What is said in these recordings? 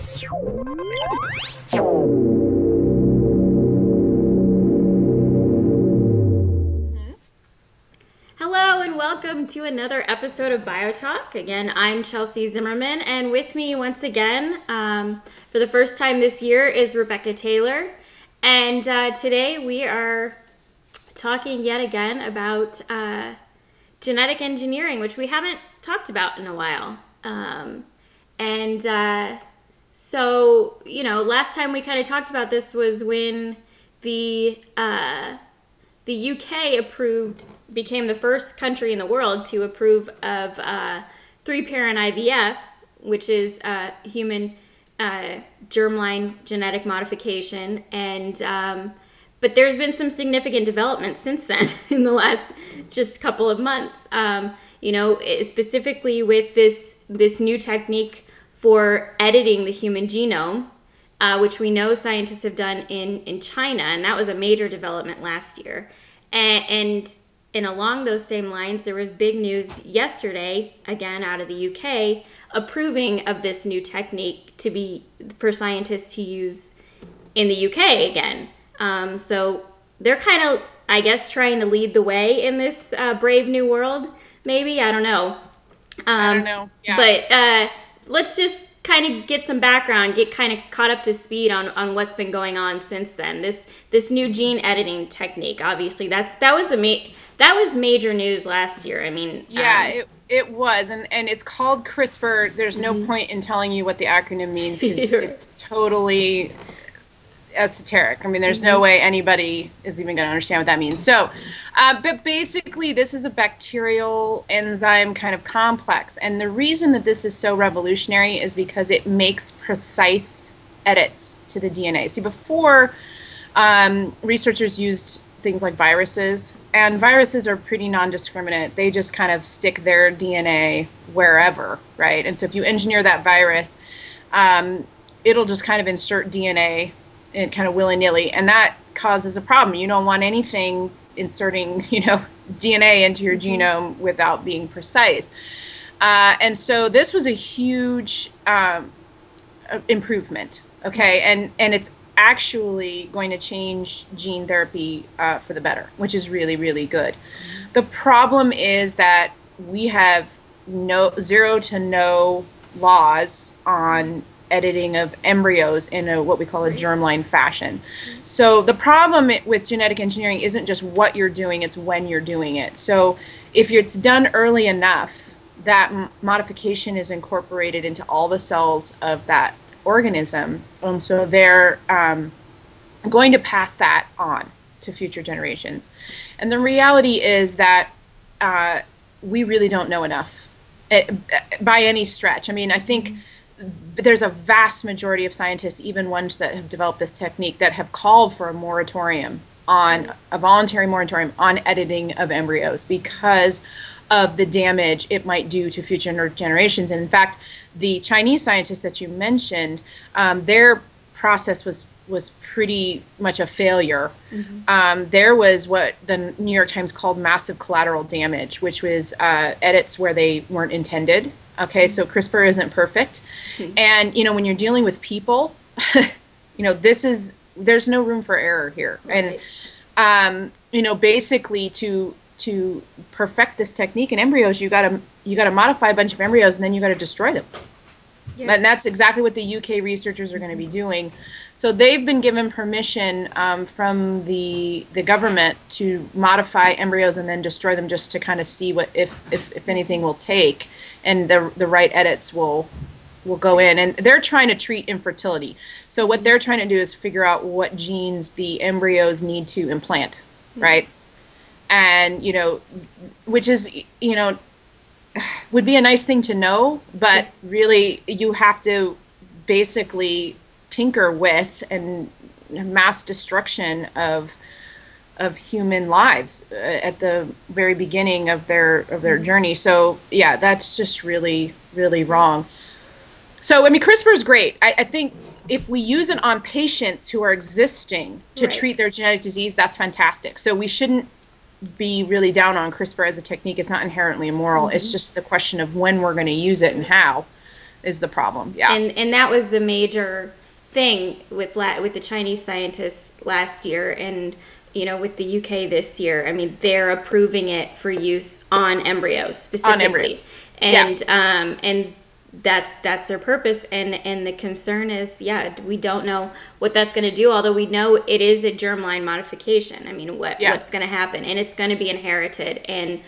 Hello and welcome to another episode of BioTalk. Again, I'm Chelsea Zimmerman, and with me once again, for the first time this year, is Rebecca Taylor. And today we are talking yet again about genetic engineering, which we haven't talked about in a while. So, you know, last time we kind of talked about this was when the UK became the first country in the world to approve of 3-parent IVF, which is human germline genetic modification. And but there's been some significant development since then in the last just couple of months. You know, specifically with this new technique for editing the human genome, which we know scientists have done in China, and that was a major development last year. And along those same lines, there was big news yesterday, again out of the UK, approving of this new technique for scientists to use in the UK again. So they're kind of, I guess, trying to lead the way in this brave new world. Maybe, I don't know. I don't know. Yeah. But let's just kind of get some background, get kind of caught up to speed on what's been going on since then. This new gene editing technique, obviously, that was major news last year. I mean, yeah, it was, and it's called CRISPR. There's no point in telling you what the acronym means because it's totally esoteric. I mean, there's no way anybody is even going to understand what that means. So, but basically, this is a bacterial enzyme kind of complex. And the reason that this is so revolutionary is because it makes precise edits to the DNA. See, before, researchers used things like viruses, and viruses are pretty non-discriminate. They just kind of stick their DNA wherever, right? And so if you engineer that virus, it'll just kind of insert DNA and kind of willy-nilly, and that causes a problem. You don't want anything inserting, DNA into your genome without being precise. And so this was a huge improvement, okay? And it's actually going to change gene therapy for the better, which is really, really good. The problem is that we have zero to no laws on editing of embryos in what we call a germline fashion. So the problem with genetic engineering isn't just what you're doing, it's when you're doing it. So if it's done early enough, that modification is incorporated into all the cells of that organism, and so they're going to pass that on to future generations. And the reality is that we really don't know enough by any stretch. I mean, I think there's a vast majority of scientists, even ones that have developed this technique, that have called for a voluntary moratorium on editing of embryos because of the damage it might do to future generations. And in fact, the Chinese scientists that you mentioned, their process was pretty much a failure. There was what the New York Times called massive collateral damage, which was edits where they weren't intended. Okay, so CRISPR isn't perfect. And, when you're dealing with people, there's no room for error here. Right. And, basically to perfect this technique in embryos, you gotta modify a bunch of embryos and then you gotta destroy them. Yeah. And that's exactly what the UK researchers are going to be doing. So they've been given permission from the government to modify embryos and then destroy them, just to kind of see what if anything will take, and the right edits will go in. And they're trying to treat infertility. So what they're trying to do is figure out what genes the embryos need to implant, right? And which is would be a nice thing to know, but really you have to basically tinker with and mass destruction of human lives at the very beginning of their journey. So yeah, that's just really, really wrong. So I mean, CRISPR is great. I think if we use it on patients who are existing to treat their genetic disease, that's fantastic. So we shouldn't be really down on CRISPR as a technique. It's not inherently immoral. It's just the question of when we're going to use it and how. is the problem. Yeah. And that was the major thing with the Chinese scientists last year, and with the UK this year. I mean, they're approving it for use on embryos specifically. On embryos. And and that's their purpose, and the concern is, we don't know what that's going to do, although we know it is a germline modification. I mean, what's going to happen, and it's going to be inherited, and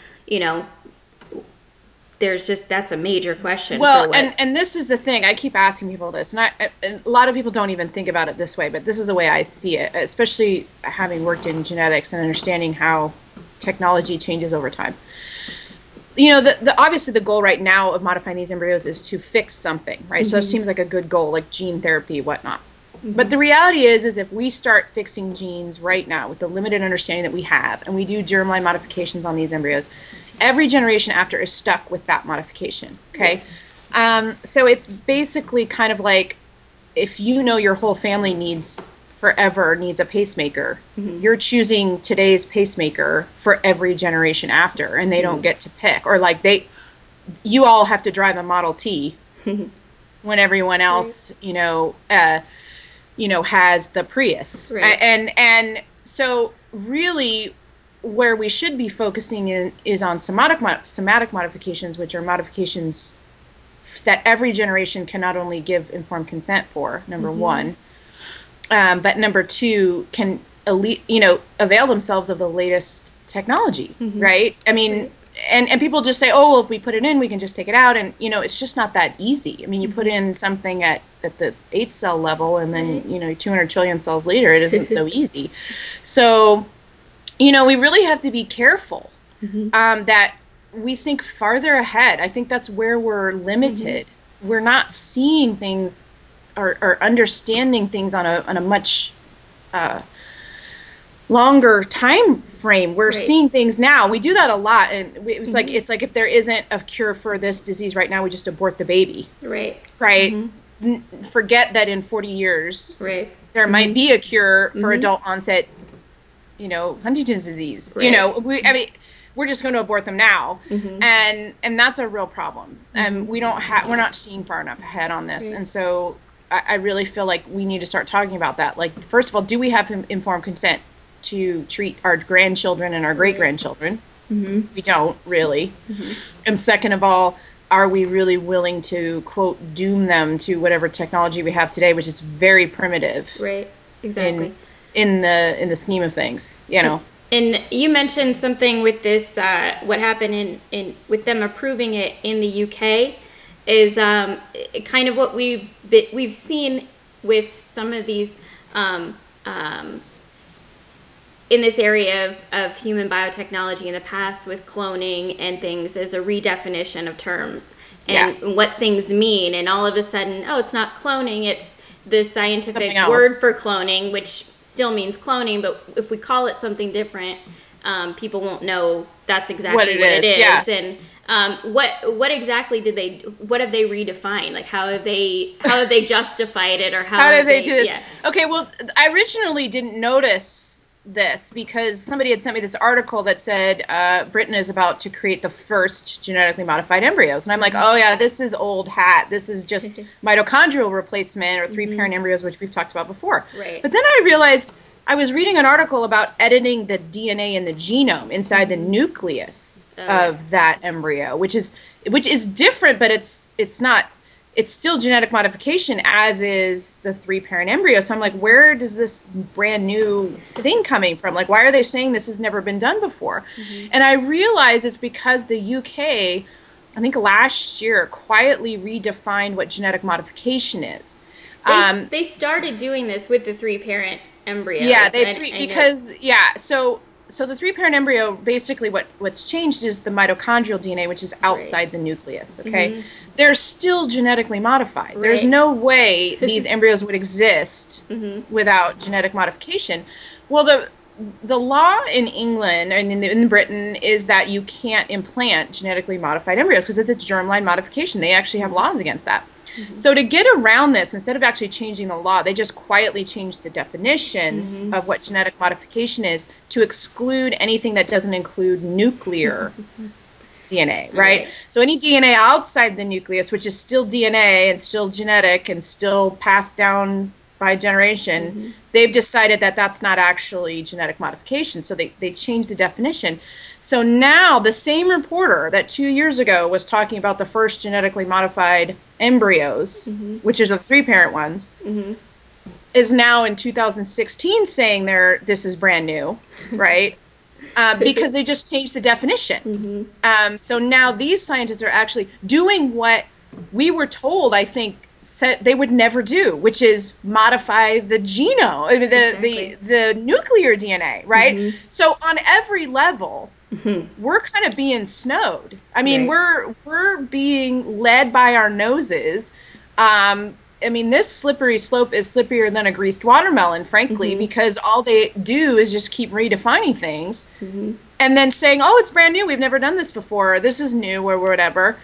that's a major question. Well, and this is the thing, I keep asking people this, and a lot of people don't even think about it this way, but this is the way I see it, especially having worked in genetics and understanding how technology changes over time. Obviously the goal right now of modifying these embryos is to fix something, right? So it seems like a good goal, like gene therapy, whatnot. But the reality is if we start fixing genes right now with the limited understanding that we have, and we do germline modifications on these embryos, every generation after is stuck with that modification, okay? Yes. So it's basically kind of like if your whole family needs a pacemaker, you're choosing today's pacemaker for every generation after, and they don't get to pick. Or like you all have to drive a Model T when everyone else, has the Prius. Right. And so really where we should be focusing is on somatic modifications, which are modifications that every generation can not only give informed consent for, number one, but number two, can avail themselves of the latest technology, right? I mean, and people just say, oh, well, if we put it in, we can just take it out, and it's just not that easy. I mean, you put in something at the 8-cell level, and then 200 trillion cells later, it isn't so easy. So, we really have to be careful that we think farther ahead. I think that's where we're limited. We're not seeing things or understanding things on a much longer time frame. We're seeing things now. We do that a lot, and it's like if there isn't a cure for this disease right now, we just abort the baby. Right. Forget that in 40 years, there might be a cure for adult onset, Huntington's disease. We're just going to abort them now, and that's a real problem. And we're not seeing far enough ahead on this, and so I really feel like we need to start talking about that. Like, first of all, do we have informed consent to treat our grandchildren and our great-grandchildren? We don't, really. And second of all, are we really willing to, quote, doom them to whatever technology we have today, which is very primitive. Right, exactly. In the scheme of things, And you mentioned something with this, what happened with them approving it in the UK is kind of what we've seen with some of these in this area of human biotechnology in the past with cloning and things as a redefinition of terms and what things mean, and all of a sudden, oh, it's not cloning, it's the scientific word for cloning, which still means cloning, but if we call it something different, people won't know that's exactly what it is. Yeah. And what exactly what have they redefined? Like, how have they justified it, or how did they do this? Yeah. Okay, well, I originally didn't notice this because somebody had sent me this article that said Britain is about to create the first genetically modified embryos, and I'm like, oh yeah, this is old hat. This is just mitochondrial replacement or 3-parent embryos, which we've talked about before. Right. But then I realized I was reading an article about editing the DNA in the genome inside the nucleus of that embryo, which is different, but it's not. It's still genetic modification, as is the 3-parent embryo. So I'm like, where does this brand new thing coming from? Like, why are they saying this has never been done before? And I realize it's because the UK, I think last year, quietly redefined what genetic modification is. They started doing this with the 3-parent embryos. Yeah, So the 3-parent embryo, basically what's changed is the mitochondrial DNA, which is outside the nucleus, okay? They're still genetically modified. Right. There's no way these embryos would exist without genetic modification. Well, the law in England and in Britain is that you can't implant genetically modified embryos because it's a germline modification. They actually have laws against that. So to get around this, instead of actually changing the law, they just quietly changed the definition of what genetic modification is to exclude anything that doesn't include nuclear DNA, right? So any DNA outside the nucleus, which is still DNA and still genetic and still passed down by generation, they've decided that that's not actually genetic modification. So they changed the definition. So now the same reporter that 2 years ago was talking about the first genetically modified embryos, which are the 3-parent ones, is now in 2016 saying this is brand new, right? Because they just changed the definition. So now these scientists are actually doing what we were told, I think, said they would never do, which is modify the genome, the nuclear DNA, right? So on every level, we're kind of being snowed. I mean, we're being led by our noses. I mean, this slippery slope is slipperier than a greased watermelon, frankly, because all they do is just keep redefining things and then saying, oh, it's brand new. We've never done this before. This is new or whatever.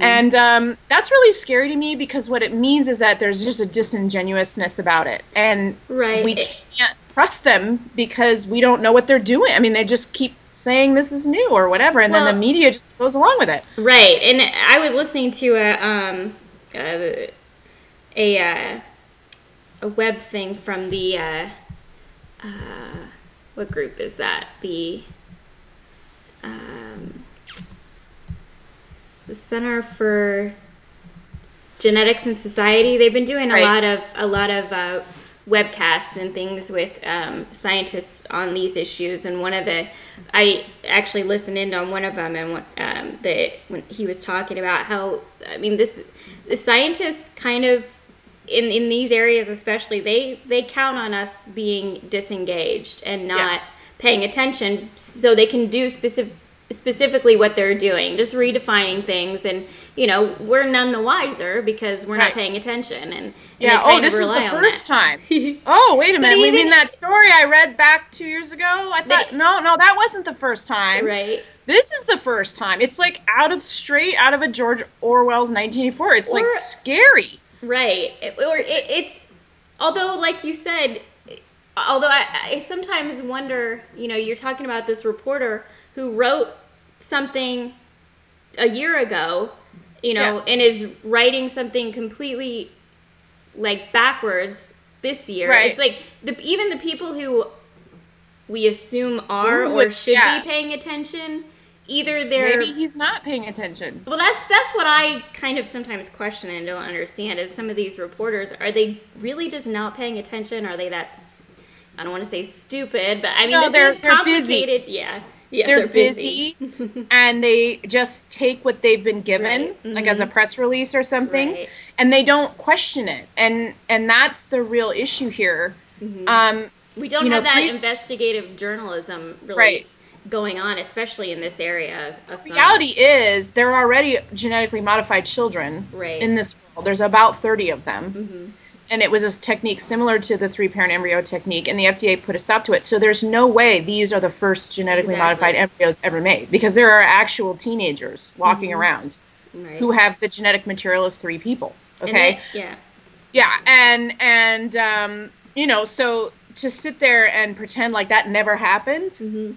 And that's really scary to me, because what it means is that there's just a disingenuousness about it. And we can't trust them because we don't know what they're doing. I mean, they just keep saying this is new or whatever, and then the media just goes along with it. Right. And I was listening to a web thing from the what group is that? The Center for Genetics and Society. They've been doing a lot of webcasts and things with scientists on these issues, and I actually listened in on one of them, and when he was talking about how, I mean, the scientists kind of in these areas especially, they count on us being disengaged and not paying attention so they can do specifically what they're doing, just redefining things, and we're none the wiser because we're not paying attention. And this is the first time. Oh, wait a minute, we mean that story I read back 2 years ago? I thought no, that wasn't the first time. Right. This is the first time. It's like straight out of a George Orwell's 1984. It's like scary. Right. It's although, like you said, I sometimes wonder, you're talking about this reporter who wrote something a year ago, and is writing something completely like backwards this year. Right. It's like even the people who we assume are or should be paying attention, either they're maybe he's not paying attention. Well, that's what I kind of sometimes question and don't understand, is some of these reporters, are they really just not paying attention? Are they I don't want to say stupid, but I mean, this is complicated. Busy. Yeah, they're busy. And they just take what they've been given, like as a press release or something, and they don't question it. And that's the real issue here. We don't have that investigative journalism really going on, especially in this area of the reality is there are already genetically modified children in this world. There's about 30 of them. And it was a technique similar to the 3-parent embryo technique, and the FDA put a stop to it. So there's no way these are the first genetically modified embryos ever made, because there are actual teenagers walking around who have the genetic material of 3 people. Okay. And so to sit there and pretend like that never happened,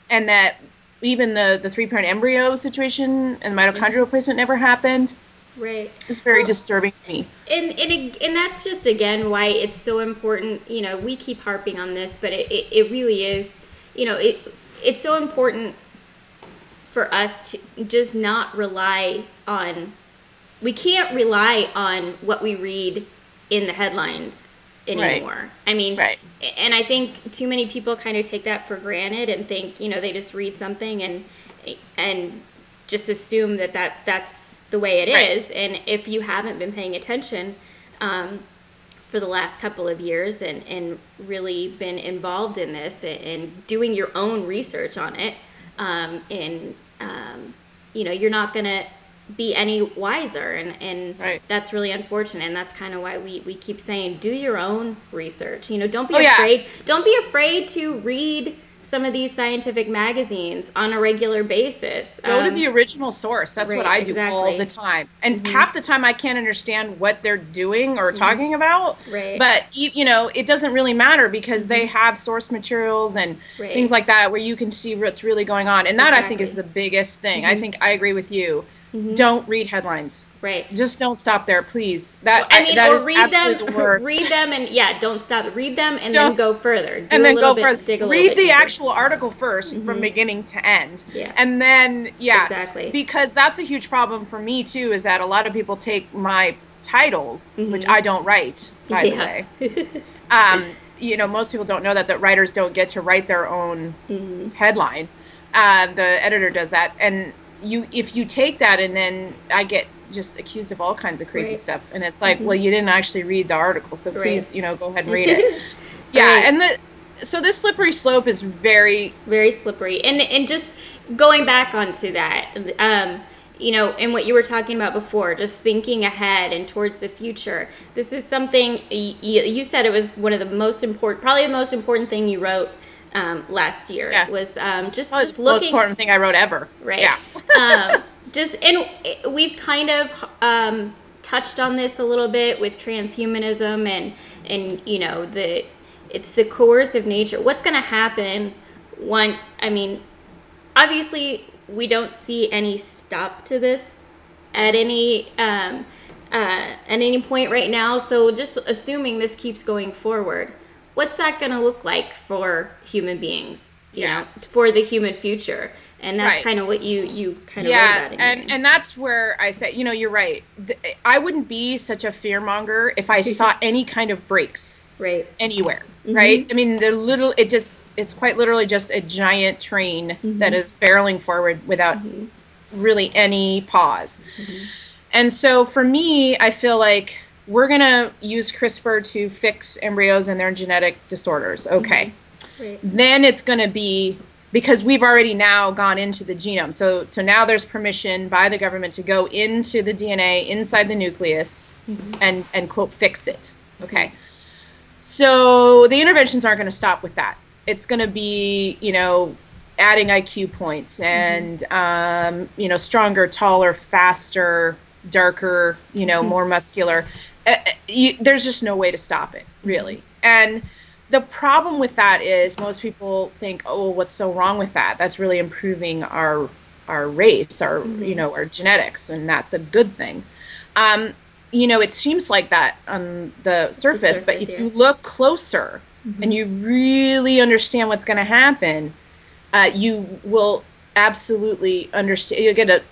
and that even the 3-parent embryo situation and mitochondrial replacement never happened. Right. It's very disturbing to me. And that's just, again, why it's so important. We keep harping on this, but it really is, it's so important for us to just not rely on, we can't rely on what we read in the headlines anymore. I mean, and I think too many people kind of take that for granted and think, they just read something and just assume that's the way it is. And if you haven't been paying attention for the last couple of years and really been involved in this and doing your own research on it, you're not going to be any wiser, and that's really unfortunate. And that's kind of why we keep saying, do your own research. Don't be afraid. Don't be afraid to read some of these scientific magazines on a regular basis. Go to the original source. That's what I do all the time. And half the time I can't understand what they're doing or talking about. Right. But, you know, it doesn't really matter because they have source materials and things like that where you can see what's really going on. And that, I think, is the biggest thing. I think I agree with you. Don't read headlines. Right. Just don't stop there, please. That or is read absolutely them. the worst. Read them and don't stop. Read them and then go further. Read the actual article first from beginning to end. Yeah. And then exactly, because that's a huge problem for me too. Is that a lot of people take my titles, which I don't write, by the way. You know, most people don't know that writers don't get to write their own headline. The editor does that, and if you take that and then I get just accused of all kinds of crazy stuff, and it's like, well, you didn't actually read the article, so please, you know, go ahead and read it. And so this slippery slope is very, very slippery. And just going back onto that, you know, and what you were talking about before, just thinking ahead and towards the future. This is something you said it was one of the most important, probably the most important thing you wrote last year. Was just looking. Most important thing I wrote ever. Right. Yeah. And we've kind of touched on this a little bit with transhumanism and you know, it's the coercive nature. What's going to happen once, I mean, obviously we don't see any stop to this at any point right now. So just assuming this keeps going forward, what's that going to look like for human beings, you know, for the human future? And that's kind of what you kind of wrote about. And that's where I said, you know, you're right. I wouldn't be such a fearmonger if I saw any kind of breaks anywhere, right? I mean, it's quite literally just a giant train that is barreling forward without really any pause. And so for me, I feel like we're going to use CRISPR to fix embryos and their genetic disorders. Okay. Then it's going to be, because we've already now gone into the genome. So now there's permission by the government to go into the DNA inside the nucleus and quote, fix it. Okay. So the interventions aren't going to stop with that. It's going to be, you know, adding IQ points and, you know, stronger, taller, faster, darker, you know, more muscular. There's just no way to stop it, really. And the problem with that is most people think, oh, what's so wrong with that? That's really improving our race, you know, our genetics, and that's a good thing. You know, it seems like that on the surface, but if you look closer and you really understand what's going to happen, you will absolutely understand. You'll get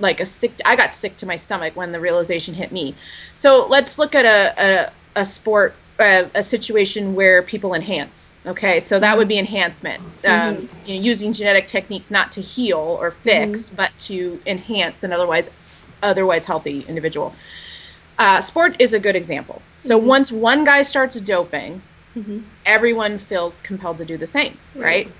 I got sick to my stomach when the realization hit me. So let's look at a sport, a situation where people enhance. Okay, so that would be enhancement, you know, using genetic techniques not to heal or fix, but to enhance an otherwise healthy individual. Sport is a good example. So once one guy starts doping, everyone feels compelled to do the same, right?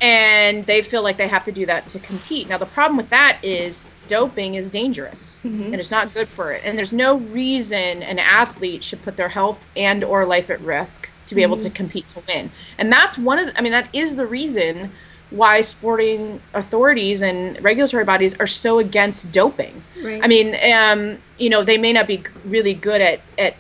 And they feel like they have to do that to compete. Now, the problem with that is doping is dangerous and it's not good for it. And there's no reason an athlete should put their health and or life at risk to be able to compete to win. And that's that is the reason why sporting authorities and regulatory bodies are so against doping. I mean, you know, they may not be really good at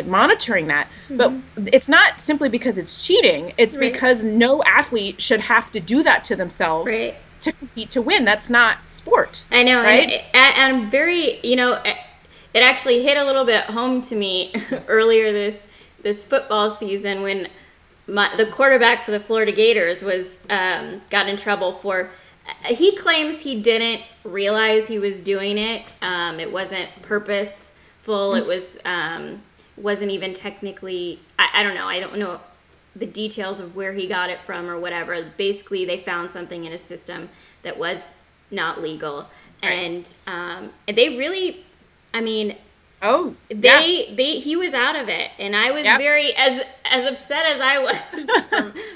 monitoring that, but it's not simply because it's cheating. It's because no athlete should have to do that to themselves to compete to win. That's not sport. I know, right? And I'm very, you know, it actually hit a little bit home to me earlier this football season when the quarterback for the Florida Gators was got in trouble for. He claims he didn't realize he was doing it. It wasn't purposeful. It was. Wasn't even technically, I don't know. I don't know the details of where he got it from or whatever. Basically, they found something in his system that was not legal. And they really, I mean, he was out of it. And I was very, as upset as I was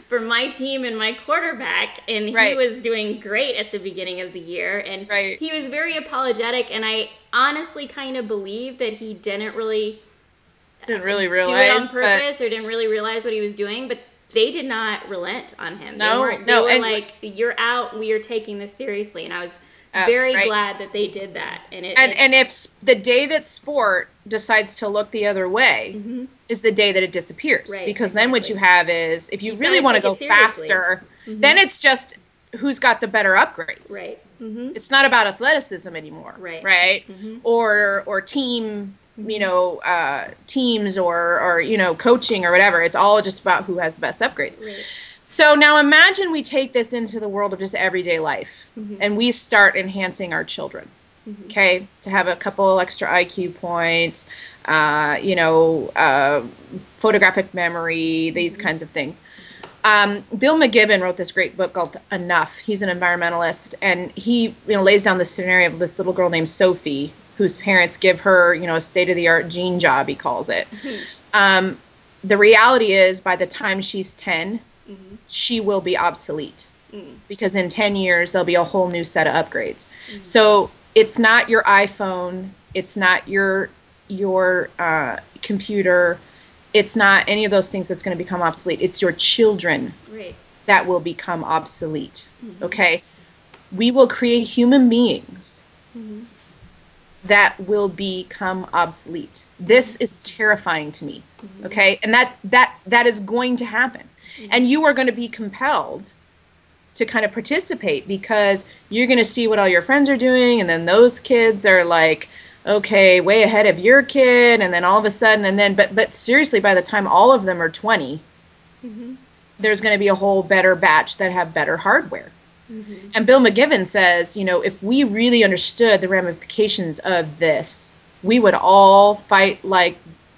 for my team and my quarterback. And he was doing great at the beginning of the year. And he was very apologetic. And I honestly kind of believe that he didn't really realize, do it on purpose or didn't really realize what he was doing, but they did not relent on him. No, they were like, you're out, we are taking this seriously. And I was very glad that they did that. And if the day that sport decides to look the other way is the day that it disappears. Right, because then what you have is, if you really want to go faster, then it's just who's got the better upgrades. Right. It's not about athleticism anymore. Right. Or team, teams or coaching or whatever. It's all just about who has the best upgrades. Right. So now imagine we take this into the world of just everyday life and we start enhancing our children, okay, to have a couple of extra IQ points, photographic memory, these kinds of things. Bill McGibbon wrote this great book called Enough. He's an environmentalist, and he lays down the scenario of this little girl named Sophie, whose parents give her a state-of-the-art gene job, he calls it. The reality is, by the time she's 10, she will be obsolete because in 10 years there'll be a whole new set of upgrades. So it's not your iPhone, it's not your computer, it's not any of those things that's going to become obsolete. It's your children that will become obsolete. Okay, we will create human beings that will become obsolete. This is terrifying to me. Okay, and that is going to happen. And you are going to be compelled to kind of participate because you're going to see what all your friends are doing, and then those kids are like, okay, way ahead of your kid, and then all of a sudden, but seriously, by the time all of them are 20, there's going to be a whole better batch that have better hardware. And Bill McGibbon says, if we really understood the ramifications of this, we would all fight like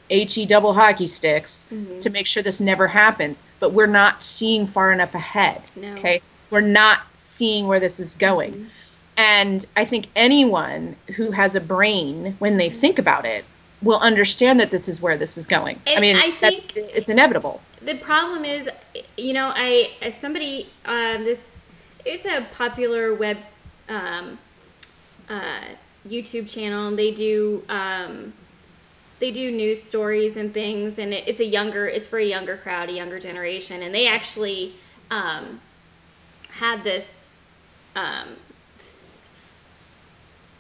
HE double hockey sticks to make sure this never happens. But we're not seeing far enough ahead. No. Okay, we're not seeing where this is going. And I think anyone who has a brain, when they think about it, will understand that this is where this is going. And I think it's inevitable. The problem is, this is a popular web YouTube channel, and they do news stories and things, and it's for a younger crowd, a younger generation, and they actually had this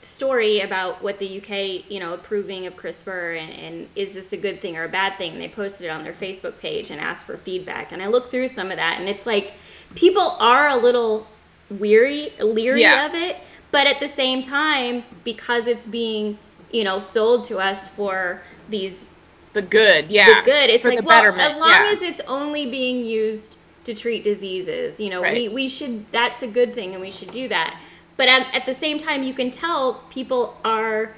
story about what the UK, approving of CRISPR, and is this a good thing or a bad thing? And they posted it on their Facebook page and asked for feedback. And I looked through some of that, and it's like people are a little leery of it, but at the same time, because it's being sold to us for the good. It's for like, the betterment. As long as it's only being used to treat diseases, we should. That's a good thing, and we should do that. But at the same time, you can tell people are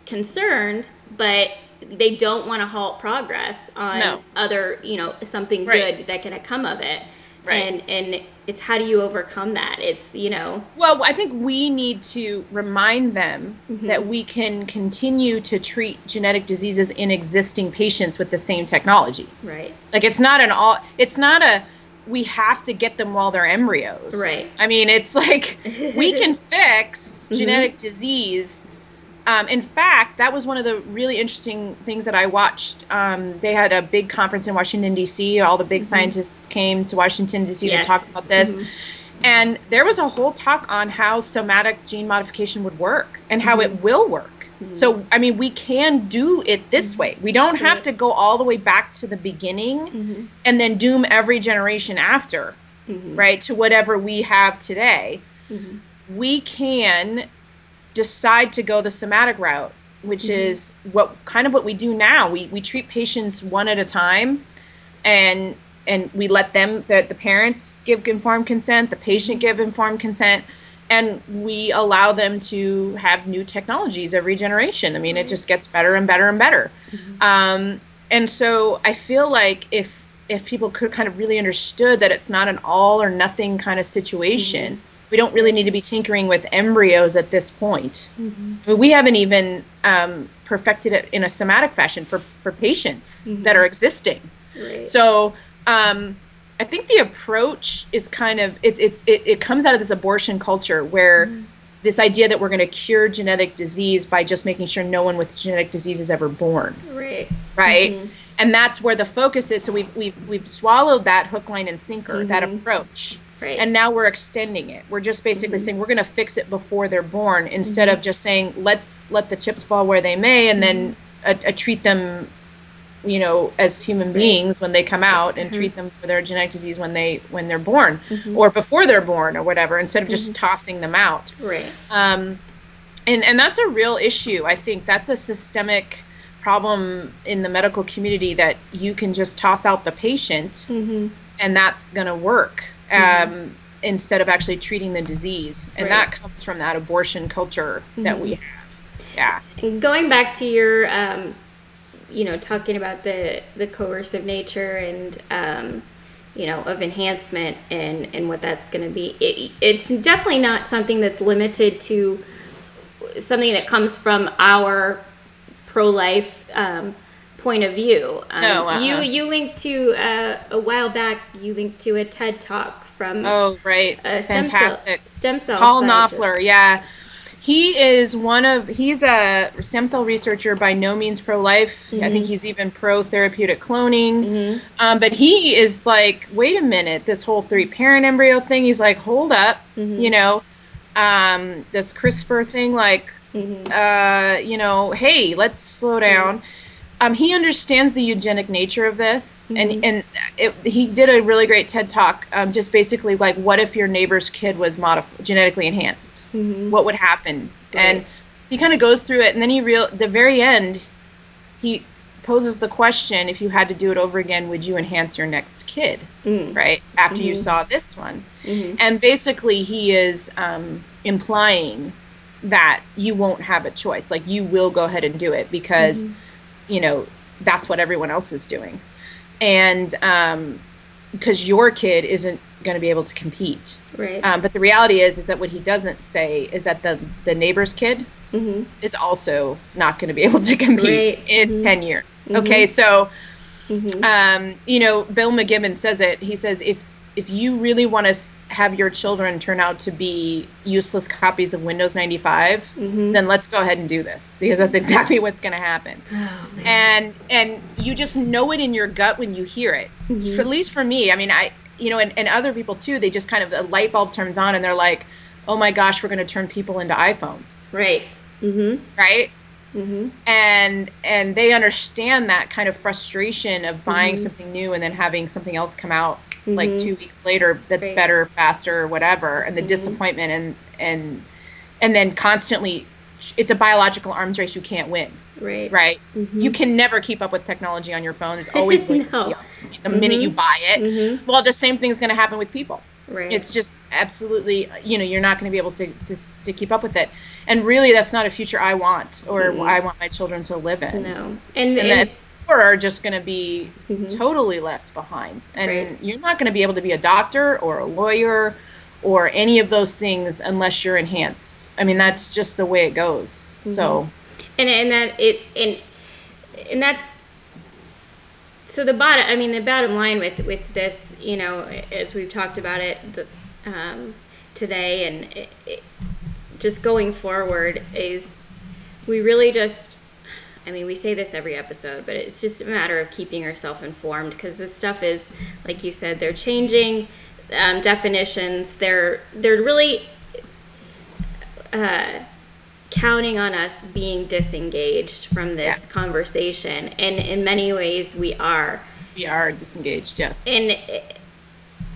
concerned, but they don't want to halt progress on other, something good that can come of it. And it's how do you overcome that? It's, Well, I think we need to remind them that we can continue to treat genetic diseases in existing patients with the same technology. Right. Like we have to get them while they're embryos. Right. I mean, it's like we can fix genetic disease. In fact, that was one of the really interesting things that I watched. They had a big conference in Washington, D.C. All the big scientists came to Washington, D.C. to talk about this. And there was a whole talk on how somatic gene modification would work and how it will work. So, I mean, we can do it this way. We don't have to go all the way back to the beginning and then doom every generation after, right, to whatever we have today. We can decide to go the somatic route, which is what we do now. We treat patients one at a time, and we let them, the parents give informed consent, the patient give informed consent, and we allow them to have new technologies every generation. I mean, it just gets better and better and better. And so I feel like if people could kind of really understood that it's not an all or nothing kind of situation, we don't really need to be tinkering with embryos at this point. We haven't even perfected it in a somatic fashion for patients that are existing. Right. So I think the approach is kind of, it comes out of this abortion culture where this idea that we're going to cure genetic disease by just making sure no one with genetic disease is ever born. Right. Right? And that's where the focus is. So we've swallowed that hook, line, and sinker, that approach. Right. And now we're extending it. We're just basically saying we're going to fix it before they're born, instead of just saying, let's let the chips fall where they may, and then treat them, you know, as human beings when they come out, and treat them for their genetic disease when they're born, or before they're born, or whatever, instead of just tossing them out. Right. And that's a real issue. I think that's a systemic problem in the medical community, that you can just toss out the patient and that's going to work, instead of actually treating the disease. And that comes from that abortion culture that we have. Yeah. And going back to your, you know, talking about the coercive nature and, you know, of enhancement and what that's going to be, it's definitely not something that's limited to something that comes from our pro-life point of view. No, you linked to a while back. You linked to a TED talk from fantastic stem cell Paul scientist. Knopfler. Yeah, he's a stem cell researcher, by no means pro-life. I think he's even pro-therapeutic cloning. But he is like, wait a minute, this whole 3-parent embryo thing. He's like, hold up, you know, this CRISPR thing, like. You know, hey, let's slow down. He understands the eugenic nature of this, and he did a really great TED talk, just basically like, what if your neighbor's kid was genetically enhanced? What would happen? Right. And he kind of goes through it, and then the very end, he poses the question, if you had to do it over again, would you enhance your next kid, right, after you saw this one? And basically he is implying that you won't have a choice. Like, you will go ahead and do it because, you know, that's what everyone else is doing. And because your kid isn't going to be able to compete. Right. But the reality is that what he doesn't say is that the neighbor's kid is also not going to be able to compete in 10 years. Okay, so, you know, Bill McGibbon says it. He says, if you really want to have your children turn out to be useless copies of Windows 95, then let's go ahead and do this, because that's exactly what's going to happen. Oh, man. And you just know it in your gut when you hear it. At least for me, I mean, you know, and other people too, they just kind of, a light bulb turns on and they're like, oh my gosh, we're going to turn people into iPhones. Right. Right? And they understand that kind of frustration of buying something new and then having something else come out like 2 weeks later that's better, faster, or whatever, and the disappointment and then constantly, it's a biological arms race you can't win. Right. You can never keep up with technology on your phone. It's always going to be obsolete the minute you buy it. Well, the same thing's going to happen with people. Right. It's just absolutely, you know, you're not going to be able to keep up with it. And really, that's not a future I want, or I want my children to live in. No. And that are just going to be totally left behind. And you're not going to be able to be a doctor or a lawyer or any of those things unless you're enhanced. I mean, that's just the way it goes. So, and that's, so the bottom line with this, you know, as we've talked about it today, and just going forward, is we really just, I mean, we say this every episode, but it's just a matter of keeping ourselves informed, because this stuff is, like you said, they're changing definitions. They're really counting on us being disengaged from this conversation, and in many ways we are. We are disengaged, yes. And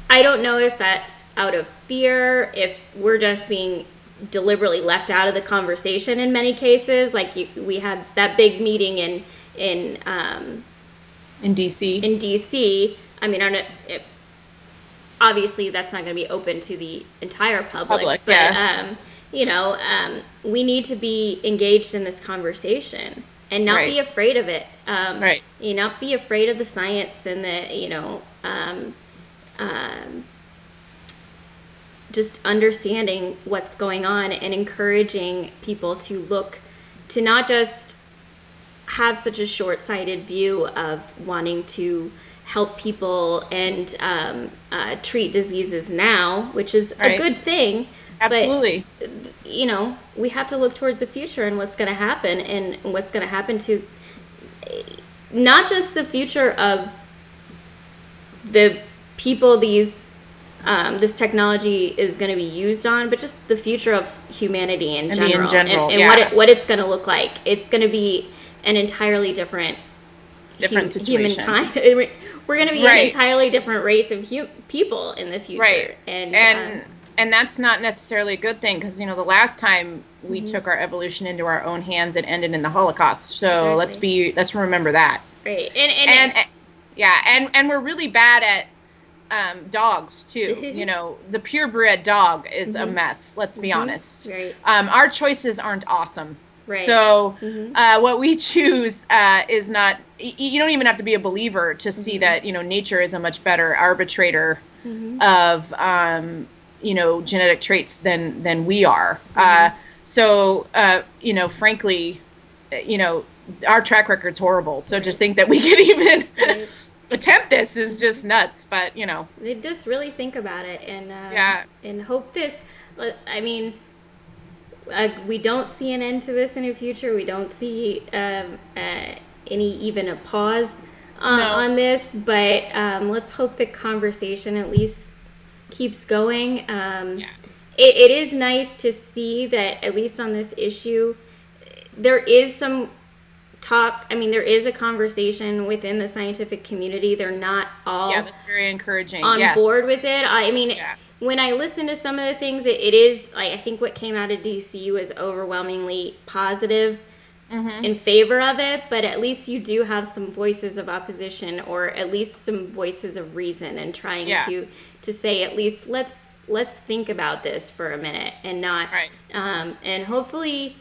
I don't know if that's out of fear, if we're just being deliberately left out of the conversation in many cases. Like we had that big meeting in DC. In DC, I mean, obviously that's not going to be open to the entire public, but you know, we need to be engaged in this conversation and not be afraid of it. You know, not be afraid of the science and the, you know, just understanding what's going on and encouraging people to look, to not just have such a short-sighted view of wanting to help people and treat diseases now, which is a good thing. Absolutely. But, you know, we have to look towards the future and what's going to happen, and what's going to happen to not just the future of the people this technology is going to be used on, but just the future of humanity in general, and what it's going to look like. It's going to be an entirely different situation. Humankind. We're going to be an entirely different race of people in the future. Right. And that's not necessarily a good thing, because, the last time we took our evolution into our own hands, it ended in the Holocaust. So let's remember that. Right. And we're really bad at dogs too. The purebred dog is a mess. Let's be honest. Right. Our choices aren't awesome. Right. So what we choose is not. You don't even have to be a believer to see that nature is a much better arbitrator of genetic traits than we are. So frankly, our track record's horrible. So just think that we could even attempt this is just nuts. But they just really think about it and hope this. I mean, we don't see an end to this in the future. We don't see even a pause on this. But let's hope the conversation at least keeps going. It is nice to see that at least on this issue, there is some talk. I mean, there is a conversation within the scientific community. They're not all that's very encouraging. On board with it. I mean, when I listen to some of the things, it is like, I think what came out of DC was overwhelmingly positive in favor of it. But at least you do have some voices of opposition, or at least some voices of reason, and trying to say, at least let's think about this for a minute, and not and hopefully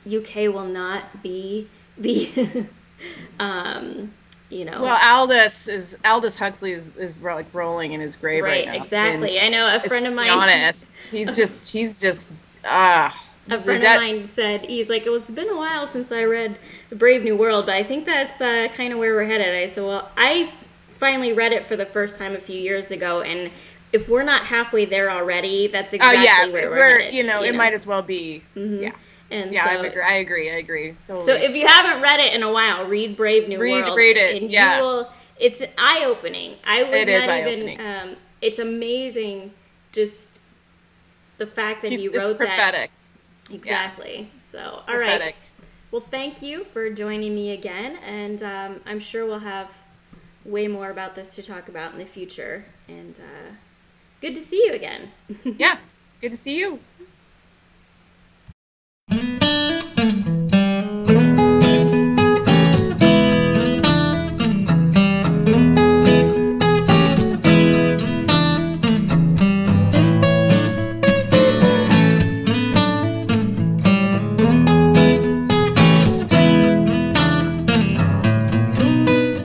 UK will not be the well, Aldous Huxley is like rolling in his grave right now. Exactly. I know a friend of mine, honest, he's just a friend of mine said, he's like, it's been a while since I read The Brave New World, but I think that's kind of where we're headed. I said, well, I finally read it for the first time a few years ago, and if we're not halfway there already, that's exactly where we're headed. It might as well be. And I agree. Totally. So if you haven't read it in a while, read Brave New World. Read it. And you will. It's eye-opening. Eye-opening. It's amazing, just the fact that he wrote it's prophetic. That. Exactly. Yeah. So, all right. Well, thank you for joining me again, and I'm sure we'll have way more about this to talk about in the future. And good to see you again. Yeah. Good to see you.